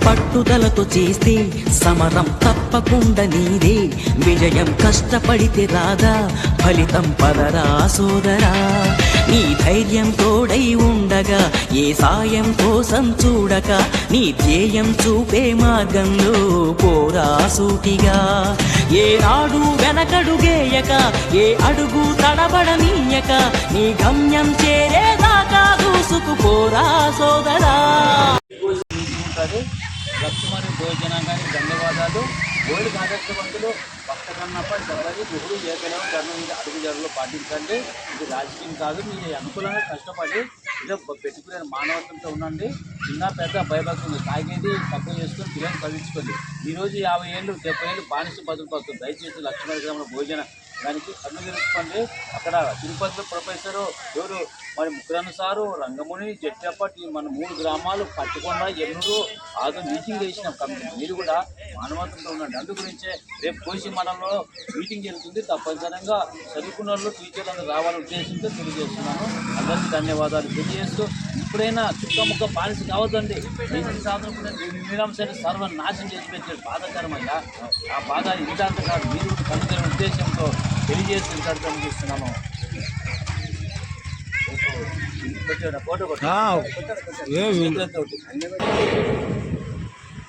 పట్టుదలతో చేస్తే సమరం తప్పకుండా నీదే. విజయం కష్టపడితే రాదా, ఫలితం పదరా సోదరా. నీ ధైర్యం తోడై ఉండగా ఏ సాయం కోసం చూడక, నీ ధ్యేయం చూపే మార్గంలో పోరా సూటిగా. ఏనాడు వెనకడుగేయక, ఏ అడుగు తడబడనీయక, నీ గమ్యం చేరేదాకా దూసుకుపోరా సోదరా. లక్ష్మణి భోజనానికి ధన్యవాదాలు. గోల్డ్ కార్యక్రమంలో భక్త కన్నప్ప జరగదు గురువు ఏకైనా ధర్మం మీద అడుగు జరుగులో పాటించండి. ఇది రాజకీయం కాదు, మీరు అనుకూలంగా కష్టపడి ఇలా పెట్టుకునే మానవత్వంతో ఉండండి. చిన్న పెద్ద భయభక్తులు తాగేది తక్కువ చేసుకొని పిల్లలు చదివించుకోండి. ఈరోజు 50 ఏళ్ళు 70 ఏళ్ళు బానిస బతుకుతుంది. దయచేసి లక్ష్మీ గ్రామంలో భోజన దానికి కన్ను తెలుసుకోండి. అక్కడ తిరుపతిలో ప్రొఫెసరు ఎవరు మరి ముగ్గురన్న సారు, రంగముని, జట్టప్పటి మన 3 గ్రామాలు పట్టుకుండా ఎన్నడూ ఆదో మీటింగ్ చేసిన కమిటీ. మీరు కూడా మానవత్వంతో ఉండండి. అందు గురించే రేపు కోసి మండలంలో మీటింగ్ జరుగుతుంది. తప్పనిసరిగా చదువుకున్న వాళ్ళు టీచర్లు రావాలని ఉద్దేశంతో తెలియజేస్తున్నాను. అందరికీ ధన్యవాదాలు తెలియజేస్తూ, ఇప్పుడైనా చుక్కముక్క బానిస కావద్దండి. నీతి సాధన మీరంసరి సర్వనాశనం చేసి పెట్టారు. బాధాకరమయ్యా, ఆ బాధ ఇంత కాదు. మీరు కనుగొనే ఉద్దేశంతో తెలియజేసి ఇంతర్థం చేస్తున్నాను.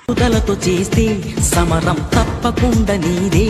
పట్టుదలతో చేస్తే సమరం తప్పకుండా నీదే.